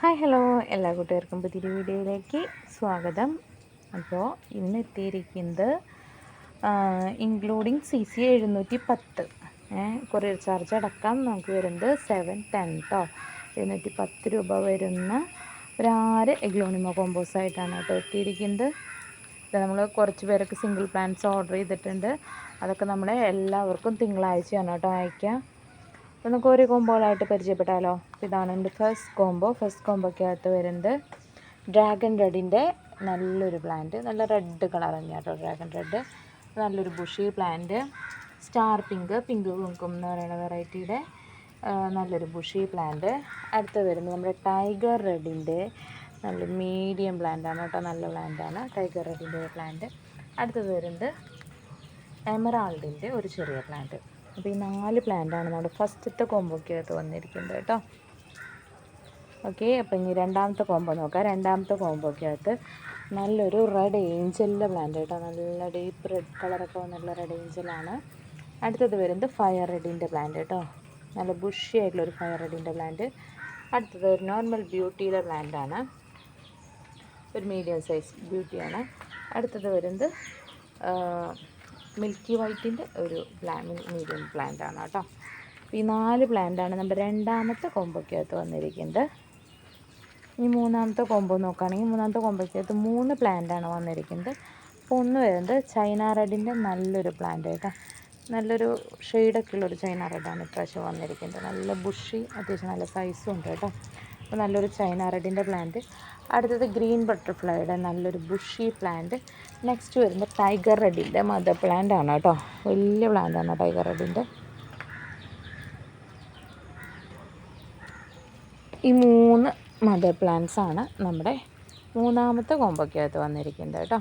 Hi hello എല്ലാ കൂട്ടുകാർക്കും പുതിയൊരു വീഡിയോയിലേക്ക് സ്വാഗതം. അപ്പോൾ ഇന്ന് എത്തിയിരിക്കുന്നത് ഇൻക്ലൂഡിങ് CC 710 കൊറിയർ ചാർജ് അടക്കം നമുക്ക് വരുന്നത് 710 കേട്ടോ. 710 രൂപ വരുന്ന ഒരു 6 എഗ്ലോണിമ കോമ്പോസായിട്ടാണ് കേട്ടോ എത്തിയിരിക്കുന്നത്. നമ്മൾ കുറച്ച് പേരൊക്കെ സിംഗിൾ പ്ലാൻസ് ഓർഡർ ചെയ്തിട്ടുണ്ട്. അതൊക്കെ നമ്മളെ എല്ലാവർക്കും തിങ്കളാഴ്ചയാണ് കേട്ടോ അയക്കാം. അപ്പോൾ നമുക്ക് ഒരു കോമ്പോകളായിട്ട് പരിചയപ്പെട്ടാലോ. ഇതാണ് എൻ്റെ ഫസ്റ്റ് കോമ്പോയ്ക്കകത്ത് വരുന്നത് ഡ്രാഗൺ റെഡിൻ്റെ നല്ലൊരു പ്ലാന്റ്, നല്ല റെഡ് കളർ തന്നെയാണ് കേട്ടോ ഡ്രാഗൺ റെഡ്. നല്ലൊരു ബുഷി പ്ലാന്റ്. സ്റ്റാർ പിങ്ക് കുങ്കും എന്ന് പറയുന്ന വെറൈറ്റിയുടെ നല്ലൊരു ബുഷി പ്ലാന്റ്. അടുത്ത് വരുന്നത് നമ്മുടെ ടൈഗർ റെഡിൻ്റെ നല്ല മീഡിയം പ്ലാന്റാണ് കേട്ടോ, നല്ല പ്ലാന്റാണ് ടൈഗർ റെഡിൻ്റെ പ്ലാന്റ്. അടുത്തത് വരുന്നത് എമറാൾഡിൻ്റെ ഒരു ചെറിയ പ്ലാന്റ്. അപ്പോൾ ഈ 4 പ്ലാന്റാണ് നമ്മുടെ ഫസ്റ്റത്തെ കോമ്പോയ്ക്കകത്ത് വന്നിരിക്കുന്നത് കേട്ടോ. ഓക്കെ, അപ്പോൾ ഇനി രണ്ടാമത്തെ കോമ്പോ നോക്കാം. രണ്ടാമത്തെ കോമ്പോയ്ക്കകത്ത് നല്ലൊരു റെഡ് ഏഞ്ചലിൻ്റെ പ്ലാന്റ് കേട്ടോ, നല്ല ഡീപ്പ് റെഡ് കളറൊക്കെ വന്നിട്ടുള്ള റെഡ് ഏഞ്ചലാണ്. അടുത്തത് വരുന്നത് ഫയർ റെഡിൻ്റെ പ്ലാന്റ് കേട്ടോ, നല്ല ബുഷി ആയിട്ടുള്ളൊരു ഫയർ റെഡിൻ്റെ പ്ലാന്റ്. അടുത്തത് ഒരു നോർമൽ ബ്യൂട്ടിയുടെ പ്ലാന്റാണ്, ഒരു മീഡിയം സൈസ് ബ്യൂട്ടിയാണ്. അടുത്തത് വരുന്നത് മിൽക്കി വൈറ്റിൻ്റെ ഒരു മീഡിയം പ്ലാന്റാണ് കേട്ടോ. ഈ 4 പ്ലാന്റാണ് നമ്മുടെ രണ്ടാമത്തെ കോമ്പോയ്ക്കകത്ത് വന്നിരിക്കുന്നത്. ഈ മൂന്നാമത്തെ കോമ്പോ നോക്കുകയാണെങ്കിൽ മൂന്നാമത്തെ കോമ്പോയ്ക്കകത്ത് 3 പ്ലാന്റാണ് വന്നിരിക്കുന്നത്. അപ്പോൾ ഒന്ന് വരുന്നത് ചൈന റെഡിൻ്റെ നല്ലൊരു പ്ലാന്റ് കേട്ടോ, നല്ലൊരു ഷെയ്ഡൊക്കെ ഉള്ളൊരു ചൈന റെഡാണ് ഇപ്രാവശ്യം വന്നിരിക്കുന്നത്. നല്ല ബുഷി, അത്യാവശ്യം നല്ല സൈസും ഉണ്ട് കേട്ടോ. അപ്പോൾ നല്ലൊരു ചൈന റെഡിൻ്റെ പ്ലാന്റ്. അടുത്തത് ഗ്രീൻ ബട്ടർഫ്ലൈയുടെ നല്ലൊരു ബുഷി പ്ലാന്റ്. നെക്സ്റ്റ് വരുന്നത് ടൈഗർ റെഡിൻ്റെ മദർ പ്ലാന്റ് ആണ് കേട്ടോ, വലിയ പ്ലാന്റാണ് ടൈഗർ റെഡിൻ്റെ. ഈ 3 മദർ പ്ലാന്റ്സ് ആണ് നമ്മുടെ മൂന്നാമത്തെ കോമ്പോയ്ക്കകത്ത് വന്നിരിക്കുന്നത് കേട്ടോ.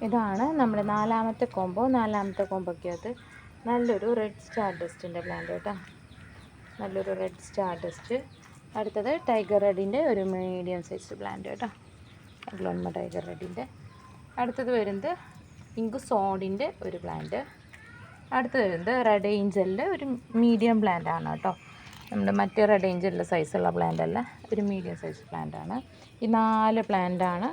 ഇതാണ് നമ്മുടെ നാലാമത്തെ കോമ്പോ. നാലാമത്തെ കോമ്പോയ്ക്കകത്ത് നല്ലൊരു റെഡ് സ്റ്റാർ ഡസ്റ്റിൻ്റെ പ്ലാന്റ് കേട്ടോ, നല്ലൊരു റെഡ് സ്റ്റാർ ഡസ്റ്റ്. അടുത്തത് ടൈഗർ റെഡിൻ്റെ ഒരു മീഡിയം സൈസ് പ്ലാന്റ് കേട്ടോ, അഗ്ലോണിമ ടൈഗർ റെഡിൻ്റെ. അടുത്തത് വരുന്നത് പിങ്ക് സോഡിൻ്റെ ഒരു പ്ലാന്റ്. അടുത്തത് വരുന്നത് റെഡ് ഏഞ്ചലിൻ്റെ ഒരു മീഡിയം പ്ലാന്റ് ആണ് കേട്ടോ, നമ്മുടെ മറ്റേ റെഡ് ഏഞ്ചലിൻ്റെ സൈസുള്ള പ്ലാന്റ് അല്ല, ഒരു മീഡിയം സൈസ് പ്ലാന്റ് ആണ്. ഈ 4 പ്ലാന്റാണ്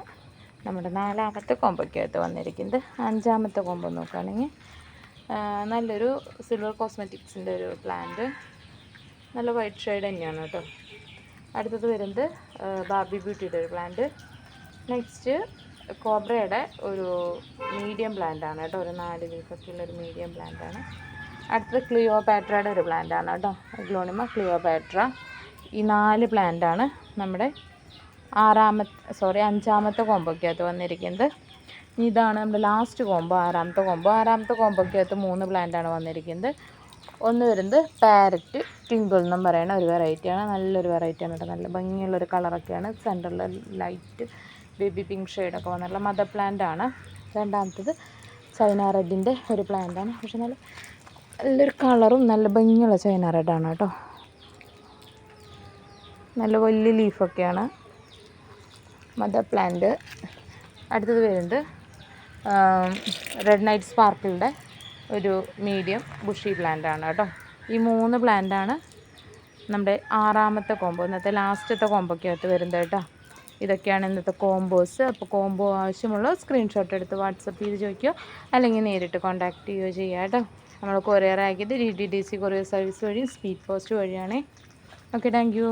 നമ്മുടെ നാലാമത്തെ കോമ്പോയ്ക്കകത്ത് വന്നിരിക്കുന്നത്. അഞ്ചാമത്തെ കോമ്പോ നോക്കുകയാണെങ്കിൽ നല്ലൊരു സിൽവർ കോസ്മെറ്റിക്സിൻ്റെ ഒരു പ്ലാന്റ്, നല്ല വൈറ്റ് ഷെയ്ഡ് തന്നെയാണ് കേട്ടോ. അടുത്തത് വരുന്നത് ബാർബി ബ്യൂട്ടിയുടെ ഒരു പ്ലാന്റ്. നെക്സ്റ്റ് കോബ്രയുടെ ഒരു മീഡിയം പ്ലാന്റ് ആണ് കേട്ടോ, ഒരു 4 ലീഫൊക്കെ ഉള്ളൊരു മീഡിയം പ്ലാന്റ് ആണ്. അടുത്തത് ക്ലിയോപാട്രയുടെ ഒരു പ്ലാന്റ് ആണ് കേട്ടോ, അഗ്ലോണിമ ക്ലിയോപാട്ര. ഈ 4 പ്ലാന്റാണ് നമ്മുടെ അഞ്ചാമത്തെ കോമ്പോയ്ക്കകത്ത് വന്നിരിക്കുന്നത്. ഇതാണ് നമ്മുടെ ലാസ്റ്റ് കോമ്പോ, ആറാമത്തെ കോമ്പോ. ആറാമത്തെ കോമ്പോയ്ക്കകത്ത് 3 പ്ലാന്റാണ് വന്നിരിക്കുന്നത്. ഒന്ന് വരുന്നത് പാരറ്റ് ട്വിങ്കിൾ എന്നും പറയുന്ന ഒരു വെറൈറ്റിയാണ്, നല്ലൊരു വെറൈറ്റിയാണ് കേട്ടോ, നല്ല ഭംഗിയുള്ളൊരു കളറൊക്കെയാണ്. സെൻറ്ററിൽ ലൈറ്റ് ബേബി പിങ്ക് ഷെയ്ഡൊക്കെ വന്നിട്ടുള്ള മദർ പ്ലാന്റ് ആണ്. രണ്ടാമത്തത് ചൈന റെഡിൻ്റെ ഒരു പ്ലാന്റാണ്, പക്ഷെ നല്ലൊരു കളറും നല്ല ഭംഗിയുള്ള ചൈന റെഡാണ് കേട്ടോ, നല്ല വലിയ ലീഫൊക്കെയാണ് മദർ പ്ലാന്റ്. അടുത്തത് വരുന്നത് റെഡ് നൈറ്റ് സ്പാർക്കിളിൻ്റെ ഒരു മീഡിയം ബുഷി പ്ലാന്റ് ആണ് കേട്ടോ. ഈ 3 പ്ലാന്റാണ് നമ്മുടെ ആറാമത്തെ കോമ്പോ, ഇന്നത്തെ ലാസ്റ്റത്തെ കോമ്പോയ്ക്കകത്ത് വരുന്നത് കേട്ടോ. ഇതൊക്കെയാണ് ഇന്നത്തെ കോമ്പോസ്. അപ്പോൾ കോമ്പോ ആവശ്യമുള്ള സ്ക്രീൻഷോട്ട് എടുത്ത് വാട്സപ്പ് ചെയ്ത് ചോദിക്കുകയോ അല്ലെങ്കിൽ നേരിട്ട് കോൺടാക്റ്റ് ചെയ്യുകയോ ചെയ്യുക കേട്ടോ. നമ്മൾ കൊറിയർ ആക്കിയത് DTDC കൊറിയർ സർവീസ് വഴി സ്പീഡ് പോസ്റ്റ് വഴിയാണ്. Okay, thank you.